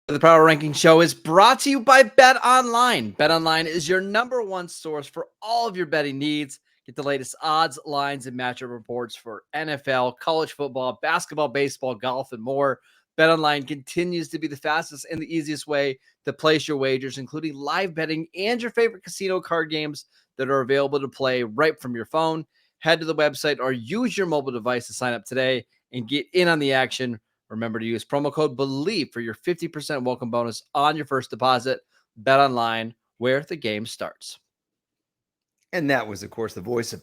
The Power Ranking Show is brought to you by Bet Online. Bet Online is your number one source for all of your betting needs. Get the latest odds, lines, and matchup reports for NFL, college football, basketball, baseball, golf, and more. Bet Online continues to be the fastest and the easiest way to place your wagers, including live betting and your favorite casino card games that are available to play right from your phone. Head to the website or use your mobile device to sign up today and get in on the action. Remember to use promo code BELIEVE for your 50% welcome bonus on your first deposit. Bet Online, where the game starts. And that was, of course, the voice of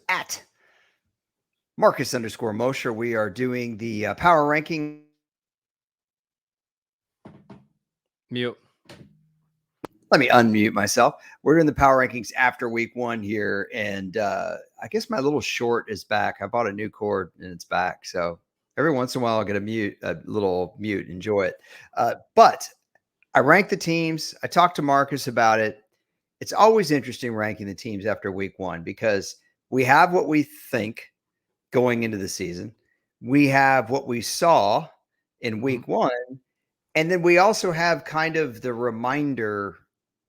@Marcus_Mosher. We are doing the power ranking. Mute. Let me unmute myself. We're doing the power rankings after week one here. And I guess my little short is back. I bought a new cord and it's back. So every once in a while, I'll get a little mute. Enjoy it. But I rank the teams. I talked to Marcus about it. It's always interesting ranking the teams after week one because we have what we think going into the season. We have what we saw in week one. And then we also have kind of the reminder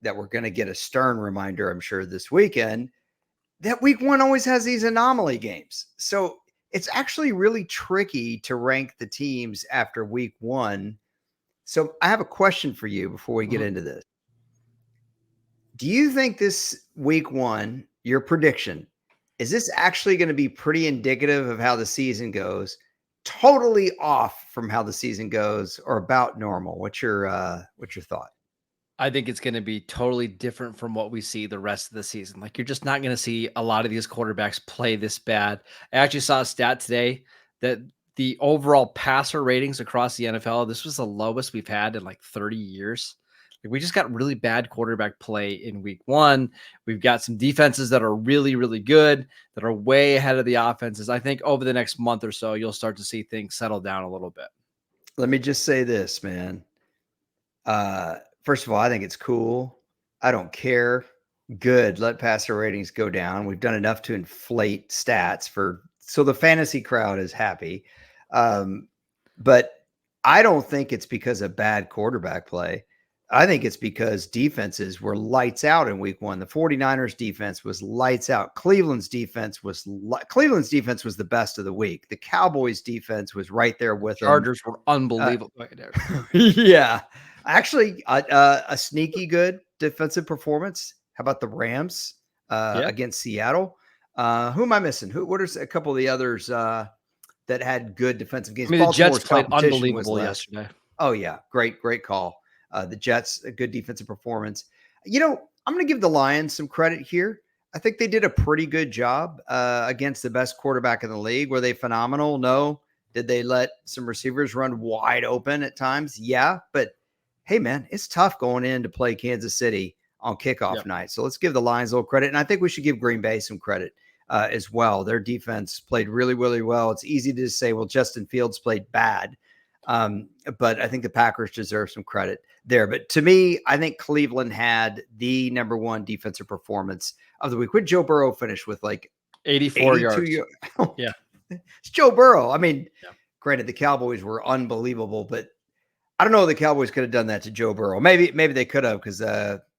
that we're going to get a stern reminder, I'm sure, this weekend that week one always has these anomaly games. So it's actually really tricky to rank the teams after week one. So I have a question for you before we get into this. Do you think this week one, your prediction, is this actually going to be pretty indicative of how the season goes? Totally off from how the season goes or about normal? What's your thought? I think it's going to be totally different from what we see the rest of the season. Like, you're just not going to see a lot of these quarterbacks play this bad. I actually saw a stat today that the overall passer ratings across the NFL, this was the lowest we've had in like 30 years. Like, we just got really bad quarterback play in week one. We've got some defenses that are really, really good, that are way ahead of the offenses. I think over the next month or so, you'll start to see things settle down a little bit. Let me just say this, man. First of all, I think it's cool. I don't care. Good. Let passer ratings go down. We've done enough to inflate stats so the fantasy crowd is happy. But I don't think it's because of bad quarterback play. I think it's because defenses were lights out in week one. The 49ers defense was lights out. Cleveland's defense was the best of the week. The Cowboys defense was right there with them. Chargers were unbelievable. Yeah. Actually, a sneaky good defensive performance. How about the Rams against Seattle? Who am I missing? What are a couple of the others that had good defensive games? I mean, the Jets played unbelievable yesterday. Oh, yeah. Great call. The Jets, a good defensive performance. I'm going to give the Lions some credit here. I think they did a pretty good job against the best quarterback in the league. Were they phenomenal? No. Did they let some receivers run wide open at times? Yeah. But hey, man, it's tough going in to play Kansas City on kickoff night. So let's give the Lions a little credit. And I think we should give Green Bay some credit as well. Their defense played really, really well. It's easy to say, well, Justin Fields played bad. But I think the Packers deserve some credit there. But to me, I think Cleveland had the number one defensive performance of the week. What did Joe Burrow finish with? Like 84 yards. Yeah. It's Joe Burrow. I mean, granted, the Cowboys were unbelievable, but I don't know if the Cowboys could have done that to Joe Burrow. Maybe they could have, because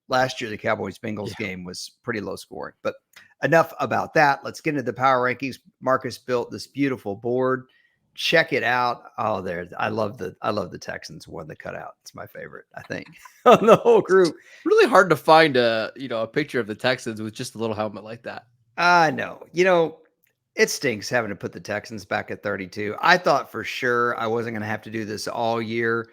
last year the Cowboys-Bengals game was pretty low scoring. But enough about that. Let's get into the power rankings. Marcus built this beautiful board. Check it out. Oh, there. I love the Texans one, the cutout. It's my favorite, I think, on the whole group. Really hard to find a picture of the Texans with just a little helmet like that. I know. It stinks having to put the Texans back at 32. I thought for sure I wasn't going to have to do this all year.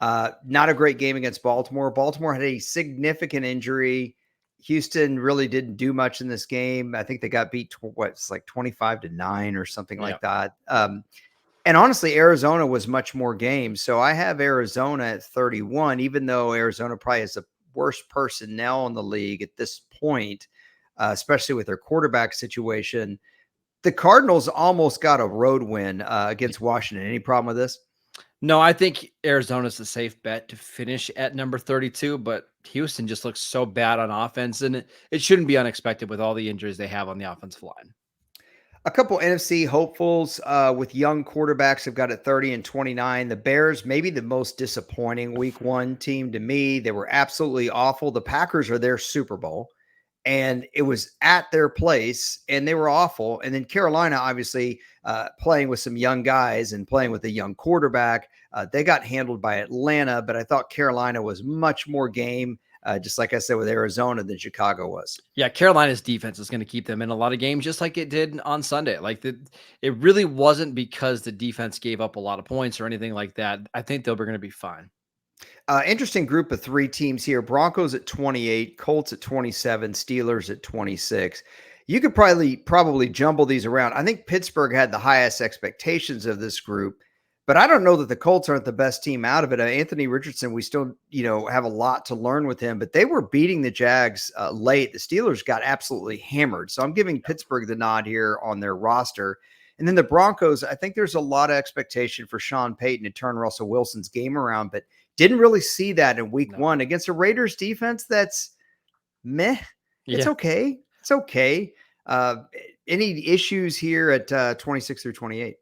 Not a great game against Baltimore. Baltimore had a significant injury. Houston really didn't do much in this game. I think they got beat, 25-9 or something like that. And honestly, Arizona was much more games. So I have Arizona at 31, even though Arizona probably has the worst personnel in the league at this point, especially with their quarterback situation. The Cardinals almost got a road win against Washington. Any problem with this? No, I think Arizona's a safe bet to finish at number 32, but Houston just looks so bad on offense, and it shouldn't be unexpected with all the injuries they have on the offensive line. A couple NFC hopefuls with young quarterbacks have got at 30 and 29. The Bears, maybe the most disappointing week one team to me. They were absolutely awful. The Packers are their Super Bowl, and it was at their place, and they were awful. And then Carolina, obviously, playing with some young guys and playing with a young quarterback. They got handled by Atlanta, but I thought Carolina was much more game, just like I said, with Arizona than Chicago was. Yeah, Carolina's defense is going to keep them in a lot of games, just like it did on Sunday. It really wasn't because the defense gave up a lot of points or anything like that. I think they're going to be fine. Interesting group of three teams here. Broncos at 28, Colts at 27, Steelers at 26. You could probably jumble these around. I think Pittsburgh had the highest expectations of this group, but I don't know that the Colts aren't the best team out of it. Anthony Richardson, we still, have a lot to learn with him, but they were beating the Jags late. The Steelers got absolutely hammered. So I'm giving Pittsburgh the nod here on their roster. And then the Broncos, I think there's a lot of expectation for Sean Payton to turn Russell Wilson's game around, but didn't really see that in week one against a Raiders defense that's meh. It's okay. It's okay. Any issues here at 26 through 28?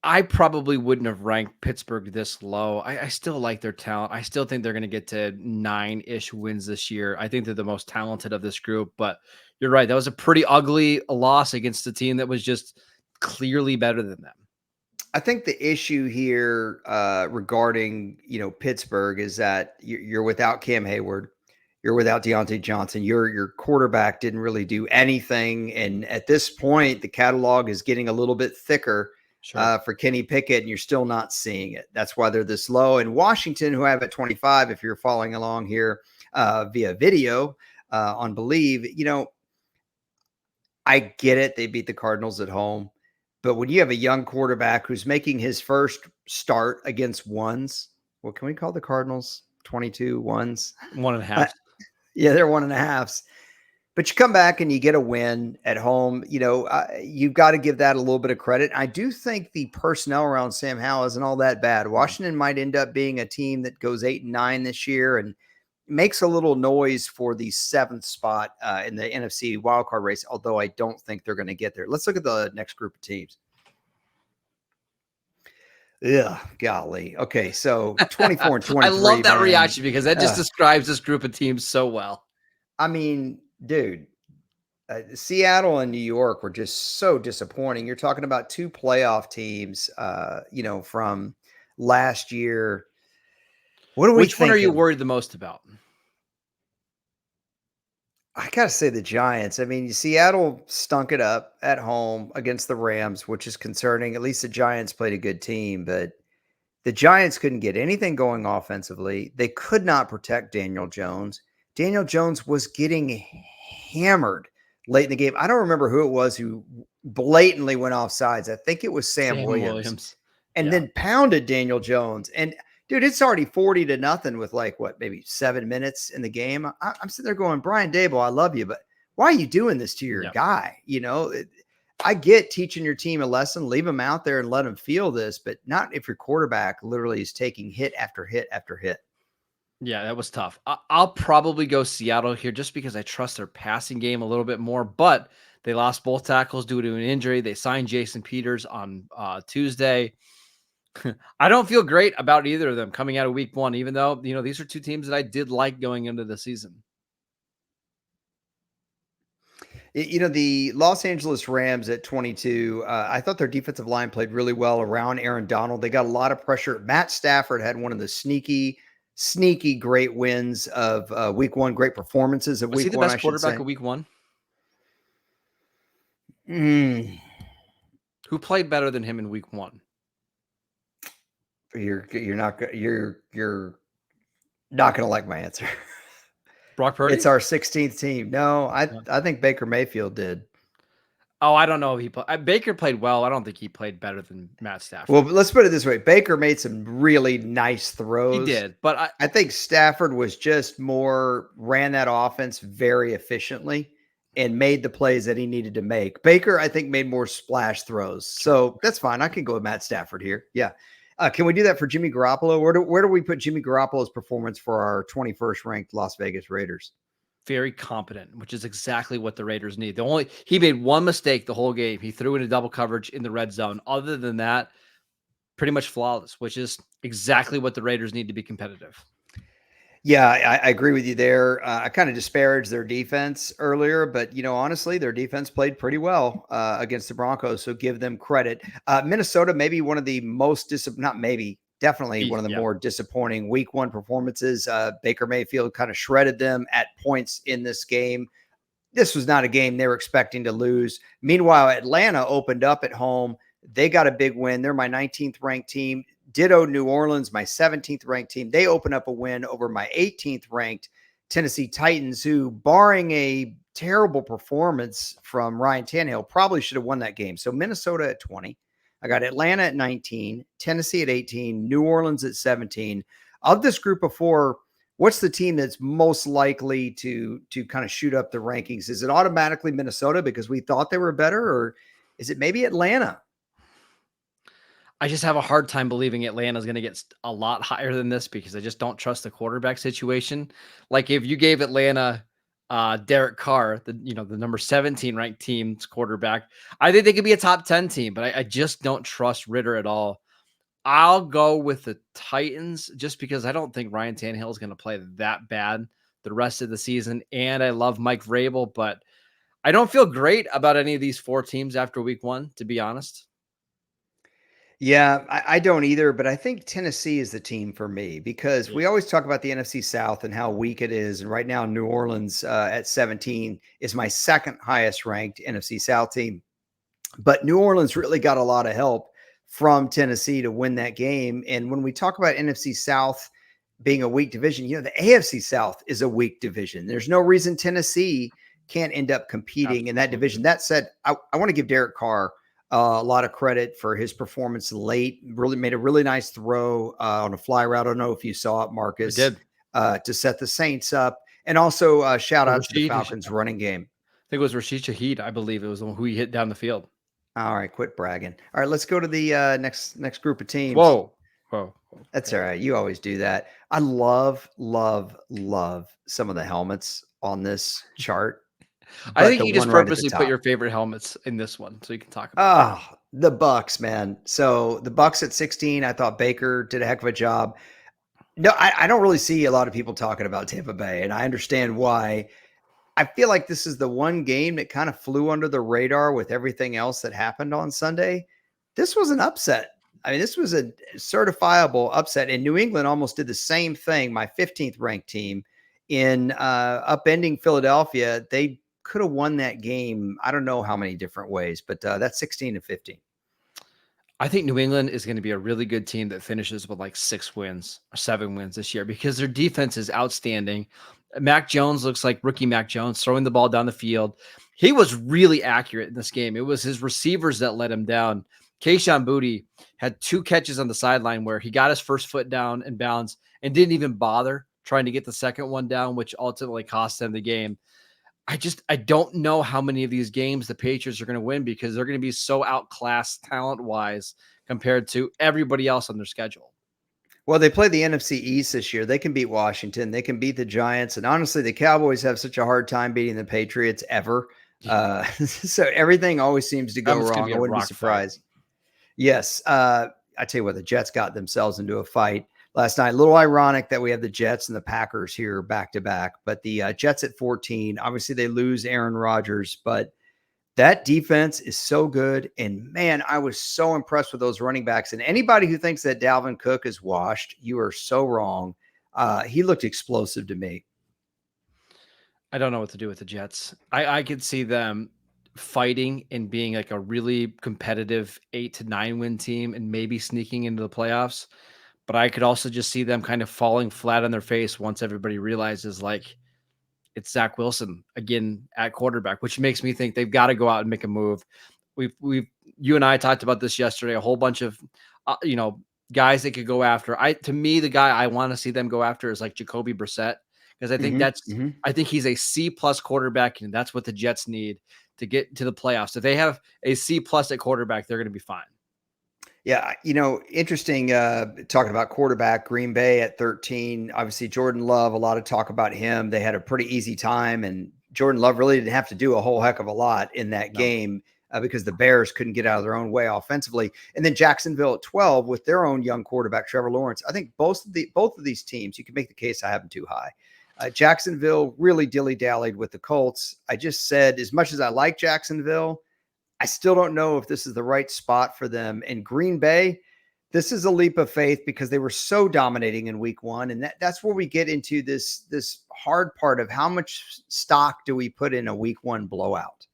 I probably wouldn't have ranked Pittsburgh this low. I still like their talent. I still think they're going to get to 9-ish wins this year. I think they're the most talented of this group, but you're right. That was a pretty ugly loss against a team that was just clearly better than them. I think the issue here regarding, Pittsburgh is that you're without Cam Hayward. You're without Deontay Johnson. Your quarterback didn't really do anything. And at this point, the catalog is getting a little bit thicker for Kenny Pickett, and you're still not seeing it. That's why they're this low. And Washington, who I have at 25, if you're following along here via video on Believe, I get it. They beat the Cardinals at home. But when you have a young quarterback who's making his first start against ones, what can we call the Cardinals? 22 ones? 1.5. Yeah, they're 1.5s. But you come back and you get a win at home. You've got to give that a little bit of credit. I do think the personnel around Sam Howell isn't all that bad. Washington might end up being a team that goes 8-9 this year and makes a little noise for the 7th spot in the NFC wildcard race, although I don't think they're going to get there. Let's look at the next group of teams. Yeah, golly. Okay, so 24 and 23. I love that reaction because that just describes this group of teams so well. I mean, dude, Seattle and New York were just so disappointing. You're talking about two playoff teams, from last year. What are we Which one are you worried the most about? I got to say the Giants. I mean, Seattle stunk it up at home against the Rams, which is concerning. At least the Giants played a good team, but the Giants couldn't get anything going offensively. They could not protect Daniel Jones. Daniel Jones was getting hammered late in the game. I don't remember who it was who blatantly went off sides. I think it was Sam Williams. And then pounded Daniel Jones. And dude, it's already 40-0 with maybe 7 minutes in the game. I'm sitting there going, Brian Daboll, I love you, but why are you doing this to your guy? I get teaching your team a lesson, leave them out there and let them feel this, but not if your quarterback literally is taking hit after hit after hit. Yeah, that was tough. I'll probably go Seattle here just because I trust their passing game a little bit more, but they lost both tackles due to an injury. They signed Jason Peters on Tuesday. I don't feel great about either of them coming out of week one, even though, these are two teams that I did like going into the season. The Los Angeles Rams at 22, I thought their defensive line played really well around Aaron Donald. They got a lot of pressure. Matt Stafford had one of the sneaky great wins of week one, great performances of week one. Was he the best quarterback of week one? Who played better than him in week one? You're not not going to like my answer. Brock Purdy? It's our 16th team. No, I think Baker Mayfield did. Oh, I don't know if he played. Baker played well. I don't think he played better than Matt Stafford. Well, let's put it this way. Baker made some really nice throws. He did, but I think Stafford was just ran that offense very efficiently and made the plays that he needed to make. Baker, I think, made more splash throws. So that's fine. I can go with Matt Stafford here. Yeah. Can we do that for Jimmy Garoppolo? Where do we put Jimmy Garoppolo's performance for our 21st ranked Las Vegas Raiders? Very competent, which is exactly what the Raiders need. He made one mistake the whole game. He threw into double coverage in the red zone. Other than that, pretty much flawless, which is exactly what the Raiders need to be competitive. Yeah, I agree with you there. I kind of disparaged their defense earlier, but honestly, their defense played pretty well against the Broncos, so give them credit. Minnesota, maybe one of the most definitely one of the more disappointing Week 1 performances. Baker Mayfield kind of shredded them at points in this game. This was not a game they were expecting to lose. Meanwhile, Atlanta opened up at home. They got a big win. They're my 19th ranked team. Ditto New Orleans, my 17th ranked team. They open up a win over my 18th ranked Tennessee Titans, who, barring a terrible performance from Ryan Tannehill, probably should have won that game. So Minnesota at 20. I got Atlanta at 19, Tennessee at 18, New Orleans at 17. Of this group of 4, what's the team that's most likely to kind of shoot up the rankings? Is it automatically Minnesota because we thought they were better, or is it maybe Atlanta? I just have a hard time believing Atlanta is going to get a lot higher than this because I just don't trust the quarterback situation. Like if you gave Atlanta Derek Carr, the number 17 ranked team's quarterback, I think they could be a top 10 team, but I just don't trust Ritter at all. I'll go with the Titans just because I don't think Ryan Tannehill is going to play that bad the rest of the season. And I love Mike Vrabel, but I don't feel great about any of these 4 teams after week 1, to be honest. Yeah, I don't either, but I think Tennessee is the team for me because we always talk about the NFC South and how weak it is. And right now, New Orleans at 17 is my second highest ranked NFC South team. But New Orleans really got a lot of help from Tennessee to win that game. And when we talk about NFC South being a weak division, the AFC South is a weak division. There's no reason Tennessee can't end up competing in that division. That said, I want to give Derek Carr a lot of credit for his performance late. Really made a really nice throw on a fly route. I don't know if you saw it, Marcus. I did. To set the Saints up. And also shout out to the Falcons running game. I think it was Rashid Shaheed. I believe it was the one who he hit down the field. All right, quit bragging. All right, let's go to the next group of teams. Whoa. That's all right. You always do that. I love some of the helmets on this chart. I think you just purposely put your favorite helmets in this one so you can talk about it. The Bucks, man. So the Bucks at 16, I thought Baker did a heck of a job. No, I don't really see a lot of people talking about Tampa Bay, and I understand why. I feel like this is the one game that kind of flew under the radar with everything else that happened on Sunday. This was an upset. I mean, this was a certifiable upset, and New England almost did the same thing. My 15th ranked team in upending Philadelphia. They could have won that game. I don't know how many different ways, but that's 16-15. I think New England is going to be a really good team that finishes with like 6 wins or 7 wins this year because their defense is outstanding. Mac Jones looks like rookie Mac Jones throwing the ball down the field. He was really accurate in this game. It was his receivers that let him down. Kayshon Boutte had 2 catches on the sideline where he got his first foot down in bounds and didn't even bother trying to get the second one down, which ultimately cost them the game. I don't know how many of these games the Patriots are going to win because they're going to be so outclassed talent-wise compared to everybody else on their schedule. Well, they play the NFC East this year. They can beat Washington. They can beat the Giants. And honestly, the Cowboys have such a hard time beating the Patriots ever. So everything always seems to go wrong. I wouldn't be surprised. Yes. I tell you what, the Jets got themselves into a fight last night. A little ironic that we have the Jets and the Packers here back to back, but the Jets at 14, obviously they lose Aaron Rodgers, but that defense is so good. And man, I was so impressed with those running backs. And anybody who thinks that Dalvin Cook is washed, you are so wrong. He looked explosive to me. I don't know what to do with the Jets. I could see them fighting and being like a really competitive 8 to 9 win team and maybe sneaking into the playoffs. But I could also just see them kind of falling flat on their face once everybody realizes like it's Zach Wilson again at quarterback, which makes me think they've got to go out and make a move. You and I talked about this yesterday, a whole bunch of, guys they could go after. To me, the guy I want to see them go after is like Jacoby Brissett, because I think I think he's a C+ quarterback, and that's what the Jets need to get to the playoffs. If they have a C+ at quarterback, they're going to be fine. Yeah, interesting talking about quarterback, Green Bay at 13. Obviously, Jordan Love, a lot of talk about him. They had a pretty easy time, and Jordan Love really didn't have to do a whole heck of a lot in that No. game because the Bears couldn't get out of their own way offensively. And then Jacksonville at 12 with their own young quarterback, Trevor Lawrence. I think both of these teams, you can make the case I have them too high. Jacksonville really dilly-dallied with the Colts. I just said, as much as I like Jacksonville, I still don't know if this is the right spot for them. And Green Bay, this is a leap of faith because they were so dominating in week one. And that's where we get into this hard part of how much stock do we put in a week one blowout?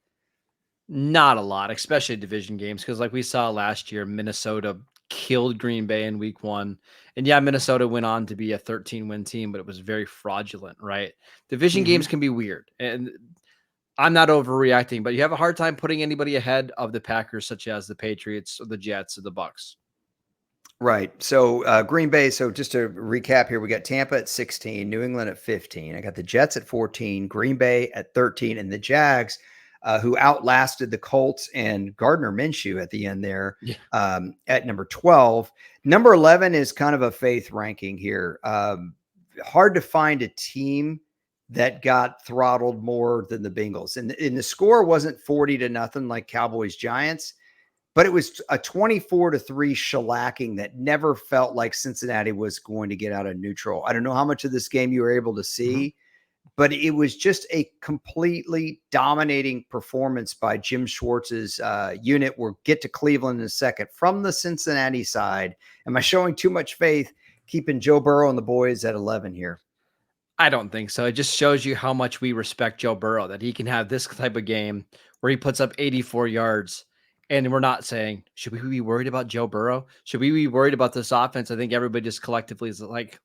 Not a lot, especially division games, because like we saw last year, Minnesota killed Green Bay in week one. And yeah, Minnesota went on to be a 13-win team, but it was very fraudulent, right? Division games can be weird. And I'm not overreacting, but you have a hard time putting anybody ahead of the Packers, such as the Patriots or the Jets or the Bucks. Right. So Green Bay. So just to recap here, we got Tampa at 16, New England at 15. I got the Jets at 14, Green Bay at 13, and the Jags, who outlasted the Colts and Gardner Minshew at the end there at number 12. Number 11 is kind of a faith ranking here. Hard to find a team that got throttled more than the Bengals. And the score wasn't 40-0 like Cowboys Giants, but it was a 24-3 shellacking that never felt like Cincinnati was going to get out of neutral. I don't know how much of this game you were able to see, but it was just a completely dominating performance by Jim Schwartz's unit. We'll get to Cleveland in a second. From the Cincinnati side, am I showing too much faith keeping Joe Burrow and the boys at 11 here? I don't think so. It just shows you how much we respect Joe Burrow, that he can have this type of game where he puts up 84 yards. And we're not saying, should we be worried about Joe Burrow? Should we be worried about this offense? I think everybody just collectively is like,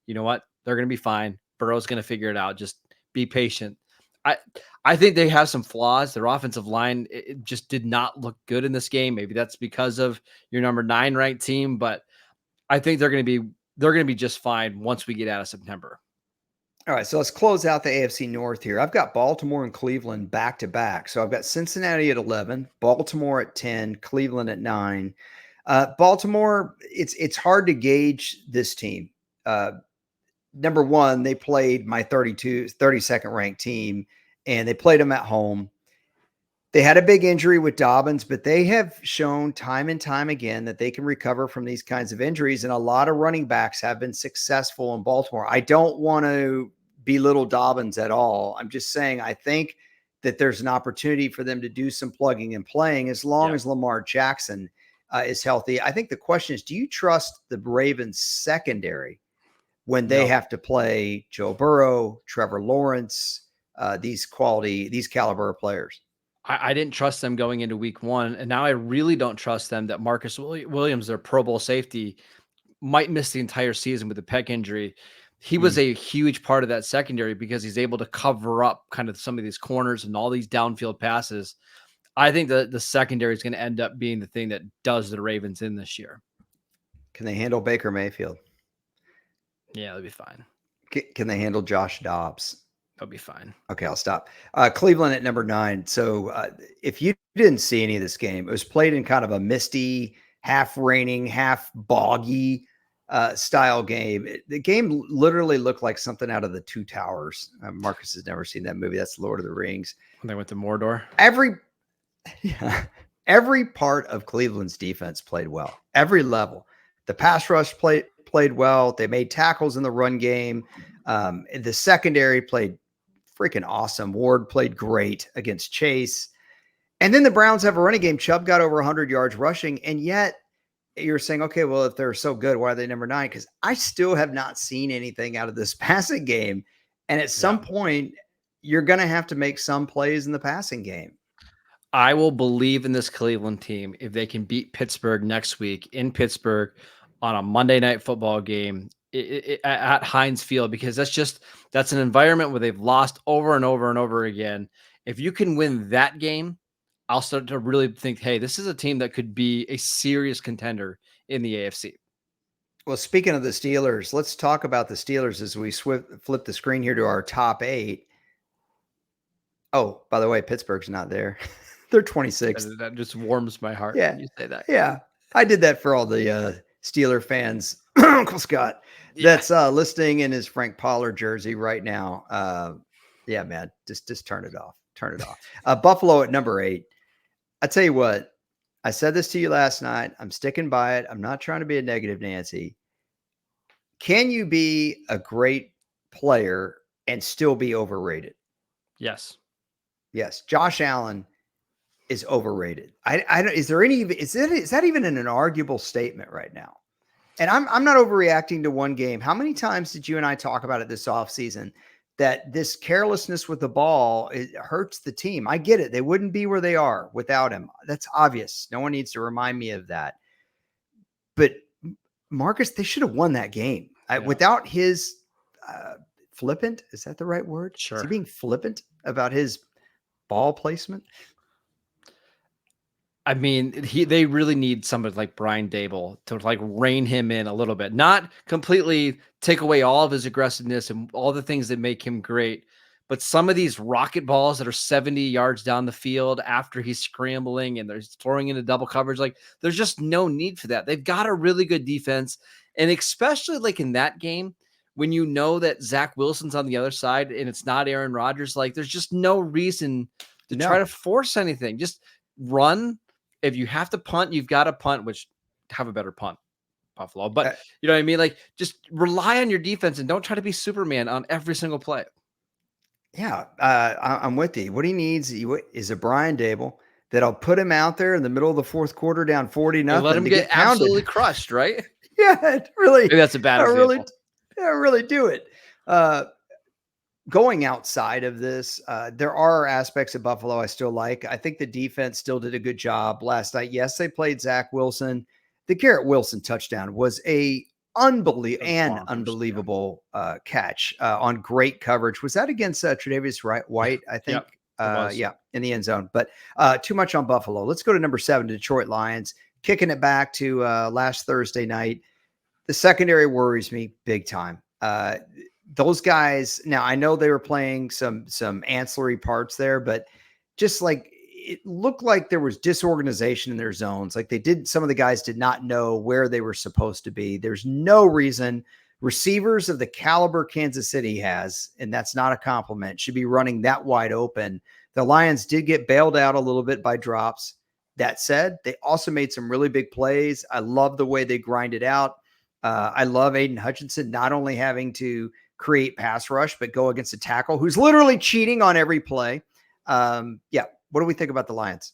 you know what? They're going to be fine. Burrow's going to figure it out. Just be patient. I think they have some flaws. Their offensive line, it just did not look good in this game. Maybe that's because of your number 9 ranked team, but I think they're going to be just fine once we get out of September. All right, so let's close out the AFC North here. I've got Baltimore and Cleveland back to back. So I've got Cincinnati at 11, Baltimore at 10, Cleveland at 9. Baltimore, it's hard to gauge this team. Number one, they played my 32nd ranked team, and they played them at home. They had a big injury with Dobbins, but they have shown time and time again that they can recover from these kinds of injuries. And a lot of running backs have been successful in Baltimore. I don't want to belittle Dobbins at all. I'm just saying, I think that there's an opportunity for them to do some plugging and playing as long as Lamar Jackson is healthy. I think the question is, do you trust the Ravens secondary when they have to play Joe Burrow, Trevor Lawrence, these caliber players? I didn't trust them going into week one. And now I really don't trust them that Marcus Williams, their Pro Bowl safety, might miss the entire season with a pec injury. He was a huge part of that secondary because he's able to cover up kind of some of these corners and all these downfield passes. I think that the secondary is going to end up being the thing that does the Ravens in this year. Can they handle Baker Mayfield? Yeah, they'll be fine. Can they handle Josh Dobbs? They'll be fine. Okay, I'll stop. Cleveland at number 9. So if you didn't see any of this game, it was played in kind of a misty, half raining, half boggy style game. The game literally looked like something out of the Two Towers. Marcus has never seen that movie. That's Lord of the Rings. When they went to Mordor. Every part of Cleveland's defense played well. Every level. The pass rush played well. They made tackles in the run game. The secondary played freaking awesome. Ward played great against Chase. And then the Browns have a running game. Chubb got over 100 yards rushing. And yet you're saying, okay, well, if they're so good, why are they number 9? Because I still have not seen anything out of this passing game. And at some point, you're going to have to make some plays in the passing game. I will believe in this Cleveland team if they can beat Pittsburgh next week in Pittsburgh on a Monday Night Football game at Heinz Field, because that's an environment where they've lost over and over and over again. If you can win that game, I'll start to really think, hey, this is a team that could be a serious contender in the AFC. Well, speaking of the Steelers, let's talk about the Steelers as we flip the screen here to our top 8. Oh, by the way, Pittsburgh's not there. They're 26. That just warms my heart when when you say that. Yeah. I did that for all the Steeler fans, Uncle Scott, that's listening in his Frank Pollard jersey right now. Yeah, man, just turn it off. Turn it off. Buffalo at number 8. I tell you what, I said this to you last night. I'm sticking by it. I'm not trying to be a negative Nancy. Can you be a great player and still be overrated? Yes. Yes. Josh Allen is overrated. I don't, is that even an arguable statement right now? And I'm not overreacting to one game. How many times did you and I talk about it this offseason that this carelessness with the ball, it hurts the team? I get it. They wouldn't be where they are without him. That's obvious. No one needs to remind me of that. But Marcus, they should have won that game. Without his flippant, is that the right word? Sure. Is he being flippant about his ball placement? I mean, they really need somebody like Brian Dable to like rein him in a little bit, not completely take away all of his aggressiveness and all the things that make him great. But some of these rocket balls that are 70 yards down the field after he's scrambling and they're throwing into double coverage, like there's just no need for that. They've got a really good defense. And especially like in that game, when you know that Zach Wilson's on the other side and it's not Aaron Rodgers, like there's just no reason to try to force anything. Just run. If you have to punt, you've got to punt, which have a better punt, Buffalo. But you know what I mean? Like just rely on your defense and don't try to be Superman on every single play. Yeah, I'm with you. What he needs is a Brian Dable that'll put him out there in the middle of the fourth quarter down 40-0. Let him get absolutely crushed, right? Yeah, really. Maybe that's a bad example. Really do it. Going outside of this, there are aspects of Buffalo I still like. I think the defense still did a good job last night. Yes, they played Zach Wilson. The Garrett Wilson touchdown was a unbelievable catch on great coverage. Was that against Tre'Davious White? I think. Yep, in the end zone. But too much on Buffalo. Let's go to number 7, Detroit Lions. Kicking it back to last Thursday night. The secondary worries me big time. Those guys, now I know they were playing some ancillary parts there, but just like it looked like there was disorganization in their zones. Like some of the guys did not know where they were supposed to be. There's no reason receivers of the caliber Kansas City has, and that's not a compliment, should be running that wide open. The Lions did get bailed out a little bit by drops. That said, they also made some really big plays. I love the way they grinded out. I love Aiden Hutchinson not only having to create pass rush, but go against a tackle who's literally cheating on every play. What do we think about the Lions?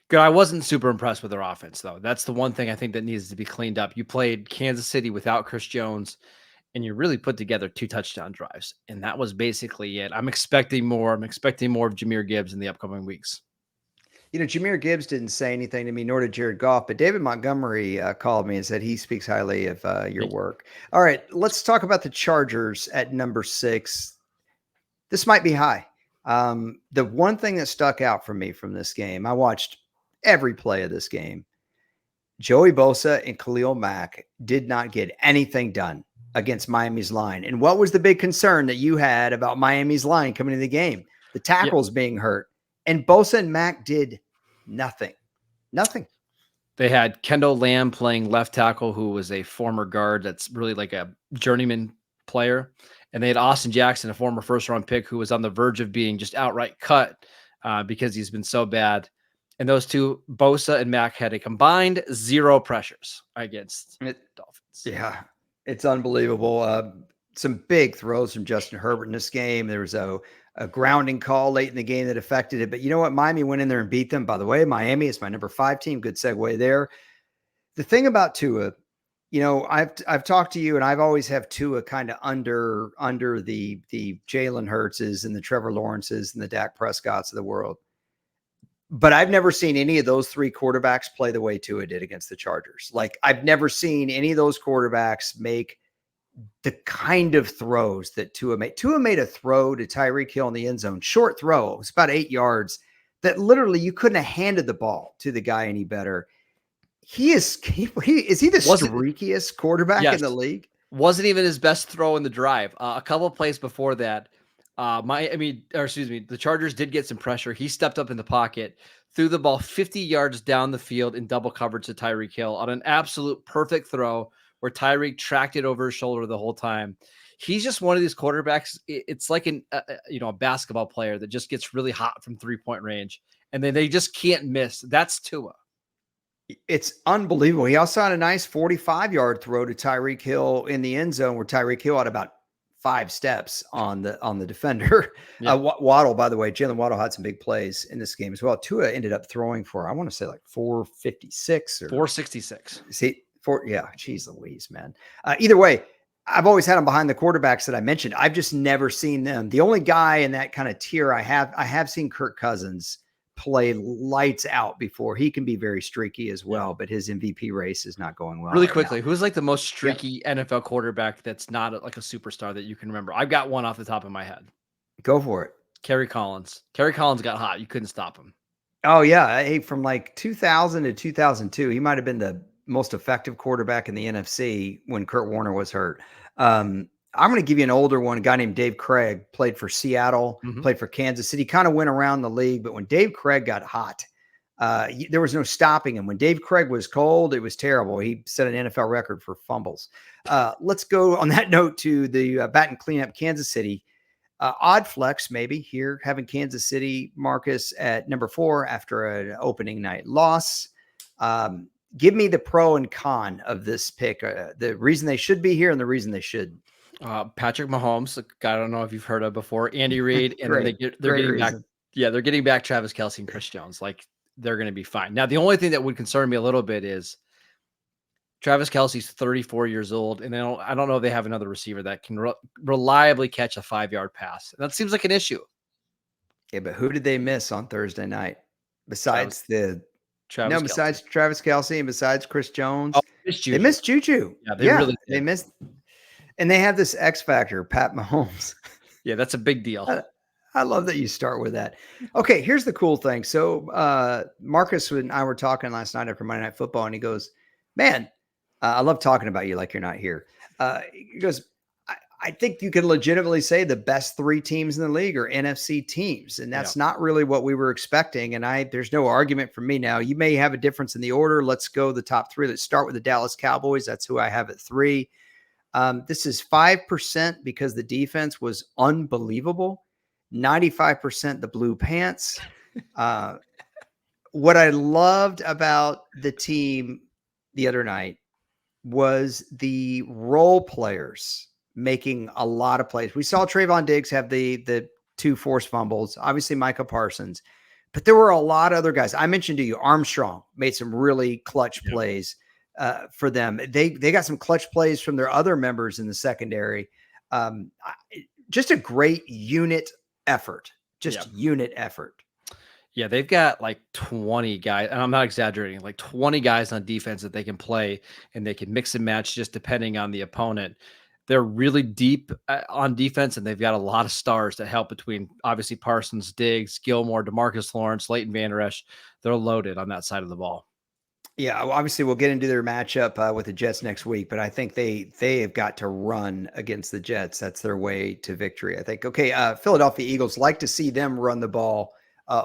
Good. I wasn't super impressed with their offense, though. That's the one thing I think that needs to be cleaned up. You played Kansas City without Chris Jones, and you really put together 2 touchdown drives, and that was basically it. I'm expecting more. I'm expecting more of Jahmyr Gibbs in the upcoming weeks. You know, Jahmyr Gibbs didn't say anything to me, nor did Jared Goff, but David Montgomery called me and said he speaks highly of your work. All right, let's talk about the Chargers at number 6. This might be high. The one thing that stuck out for me from this game, I watched every play of this game. Joey Bosa and Khalil Mack did not get anything done against Miami's line. And what was the big concern that you had about Miami's line coming into the game? The tackles being hurt. And Bosa and Mack did nothing. Nothing. They had Kendall Lamb playing left tackle, who was a former guard that's really like a journeyman player. And they had Austin Jackson, a former first-round pick, who was on the verge of being just outright cut because he's been so bad. And those two, Bosa and Mack, had a combined 0 pressures against Dolphins. Yeah, it's unbelievable. Some big throws from Justin Herbert in this game. There was a grounding call late in the game that affected it. But you know what? Miami went in there and beat them. By the way, Miami is my number 5 team. Good segue there. The thing about Tua, you know, I've talked to you, and I've always have Tua kind of under the Jalen Hurtses and the Trevor Lawrences and the Dak Prescotts of the world. But I've never seen any of those 3 quarterbacks play the way Tua did against the Chargers. Like, I've never seen any of those quarterbacks make the kind of throws that Tua made. Tua made a throw to Tyreek Hill in the end zone, short throw. It was about 8 yards that literally you couldn't have handed the ball to the guy any better. Is he the streakiest quarterback in the league? Wasn't even his best throw in the drive. A couple of plays before that, The Chargers did get some pressure. He stepped up in the pocket, threw the ball 50 yards down the field in double coverage to Tyreek Hill on an absolute perfect throw where Tyreek tracked it over his shoulder the whole time. He's just one of these quarterbacks. It's like a basketball player that just gets really hot from 3-point range, and then they just can't miss. That's Tua. It's unbelievable. He also had a nice 45-yard throw to Tyreek Hill in the end zone where Tyreek Hill had about 5 steps on the defender. Yeah. Waddle, by the way, Jalen Waddle had some big plays in this game as well. Tua ended up throwing for, I want to say like 456 or 466. Geez Louise, man. Either way, I've always had them behind the quarterbacks that I mentioned. I've just never seen them. The only guy in that kind of tier I have seen Kirk Cousins play lights out before. He can be very streaky as well, but his MVP race is not going well. Really quickly, who's like the most streaky NFL quarterback that's not like a superstar that you can remember? I've got one off the top of my head. Go for it. Kerry Collins. Kerry Collins got hot. You couldn't stop him. Oh, yeah. Hey, from like 2000 to 2002, he might have been the most effective quarterback in the NFC when Kurt Warner was hurt. I'm going to give you an older one. A guy named Dave Craig played for Seattle, played for Kansas City, kind of went around the league. But when Dave Craig got hot, there was no stopping him. When Dave Craig was cold, it was terrible. He set an NFL record for fumbles. Let's go on that note to the bat and cleanup Kansas City. Odd flex maybe here, having Kansas City, Marcus, at number 4 after an opening night loss. Give me the pro and con of this pick, the reason they should be here and the reason they shouldn't. Patrick Mahomes, a guy I don't know if you've heard of before, Andy Reid, and then they're getting back. Reason. Yeah, they're getting back Travis Kelce and Chris Jones. Like, they're going to be fine. Now, the only thing that would concern me a little bit is Travis Kelce's 34 years old, and I don't know if they have another receiver that can reliably catch a 5-yard pass. That seems like an issue. Yeah, but who did they miss on Thursday night besides Travis Kelce and besides Chris Jones? They missed Juju. Yeah, they really did. They missed. And they have this X factor, Pat Mahomes. Yeah, that's a big deal. I love that you start with that. Okay, here's the cool thing. So Marcus and I were talking last night after Monday Night Football, and he goes, man, I love talking about you like you're not here. He goes, I think you can legitimately say the best 3 teams in the league are NFC teams, and that's not really what we were expecting. And there's no argument for me now. You may have a difference in the order. Let's go the top 3. Let's start with the Dallas Cowboys. That's who I have at 3. This is 5% because the defense was unbelievable. 95% the blue pants. What I loved about the team the other night was the role players making a lot of plays. We saw Trayvon Diggs have the 2 forced fumbles, obviously Micah Parsons, but there were a lot of other guys. I mentioned to you, Armstrong made some really clutch plays for them. They got some clutch plays from their other members in the secondary. Just a great unit effort, unit effort. Yeah, they've got like 20 guys, and I'm not exaggerating, like 20 guys on defense that they can play, and they can mix and match just depending on the opponent. They're really deep on defense, and they've got a lot of stars that help between obviously Parsons, Diggs, Gilmore, DeMarcus Lawrence, Leighton Vander Esch. They're loaded on that side of the ball. Yeah, obviously we'll get into their matchup with the Jets next week, but I think they have got to run against the Jets. That's their way to victory, I think. Okay, Philadelphia Eagles, like to see them run the ball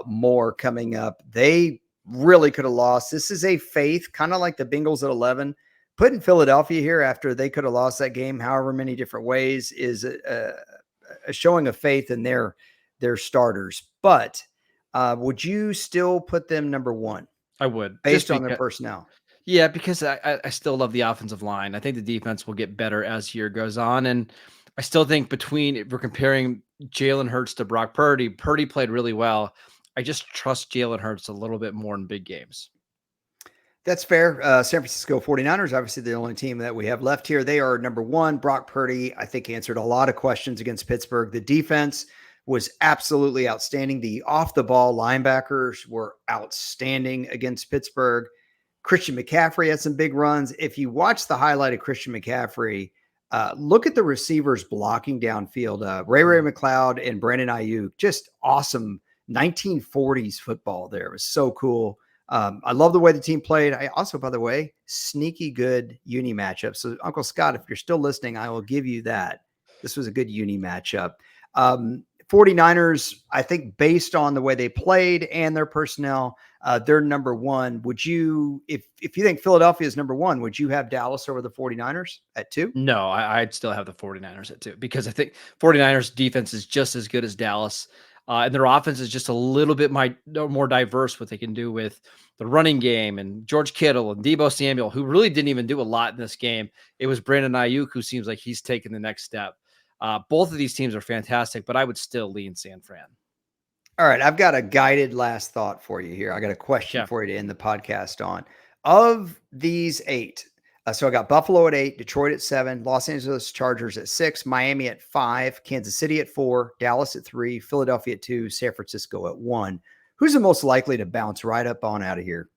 more coming up. They really could have lost. This is a faith, kind of like the Bengals at 11. Putting Philadelphia here after they could have lost that game however many different ways is a showing of faith in their starters. But would you still put them number 1? I would. Based on their personnel. Yeah, because I still love the offensive line. I think the defense will get better as year goes on. And I still think if we're comparing Jalen Hurts to Brock Purdy, Purdy played really well. I just trust Jalen Hurts a little bit more in big games. That's fair. San Francisco 49ers, obviously the only team that we have left here. They are number 1. Brock Purdy, I think, answered a lot of questions against Pittsburgh. The defense was absolutely outstanding. The off-the-ball linebackers were outstanding against Pittsburgh. Christian McCaffrey had some big runs. If you watch the highlight of Christian McCaffrey, look at the receivers blocking downfield. Ray McLeod and Brandon Ayuk, just awesome 1940s football there. It was so cool. I love the way the team played. I also, by the way, sneaky good uni matchup. So Uncle Scott, if you're still listening, I will give you that. This was a good uni matchup. 49ers, I think based on the way they played and their personnel, they're number one. Would you, if you think Philadelphia is number one, would you have Dallas over the 49ers at 2? No, I'd still have the 49ers at 2 because I think 49ers defense is just as good as Dallas. And their offense is just a little bit more diverse what they can do with the running game and George Kittle and Deebo Samuel, who really didn't even do a lot in this game. It was Brandon Ayuk who seems like he's taken the next step. Both of these teams are fantastic, but I would still lean San Fran. All right, I've got a guided last thought for you here. I got a question for you to end the podcast on. Of these 8, so I got Buffalo at 8, Detroit at 7, Los Angeles Chargers at 6, Miami at 5, Kansas City at 4, Dallas at 3, Philadelphia at 2, San Francisco at 1. Who's the most likely to bounce right up on out of here?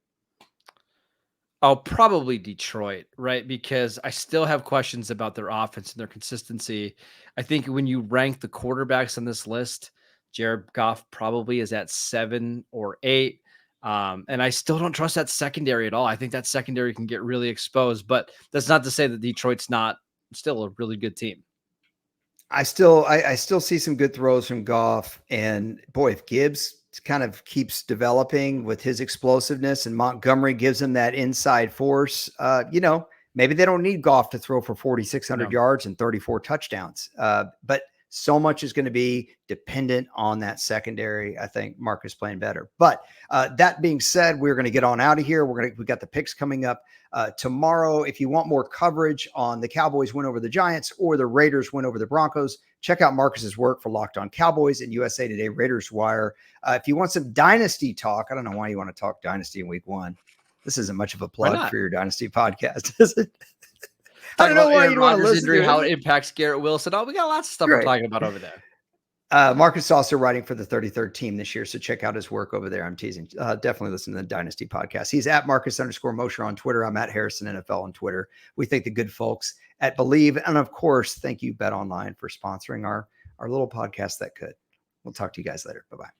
Oh, probably Detroit, right? Because I still have questions about their offense and their consistency. I think when you rank the quarterbacks on this list, Jared Goff probably is at 7 or 8. And I still don't trust that secondary at all. I think that secondary can get really exposed, but that's not to say that Detroit's not still a really good team. I still see some good throws from Goff, and boy, if Gibbs kind of keeps developing with his explosiveness and Montgomery gives him that inside force, maybe they don't need Goff to throw for 4,600 yards and 34 touchdowns. But so much is going to be dependent on that secondary. I think Marcus playing better. But that being said, we're going to get on out of here. We got the picks coming up tomorrow. If you want more coverage on the Cowboys win over the Giants or the Raiders win over the Broncos, check out Marcus's work for Locked On Cowboys and USA Today Raiders Wire. If you want some dynasty talk, I don't know why you want to talk dynasty in week 1. This isn't much of a plug for your dynasty podcast, is it? I don't know why you want to listen to how it impacts Garrett Wilson. Oh, we got lots of stuff we're talking about over there. Marcus is also writing for the 33rd team this year, so check out his work over there. I'm teasing. Definitely listen to the Dynasty podcast. He's at Marcus_Mosher on Twitter. I'm at Harrison NFL on Twitter. We thank the good folks at Believe, and of course, thank you Bet Online for sponsoring our little podcast that could. We'll talk to you guys later. Bye-bye.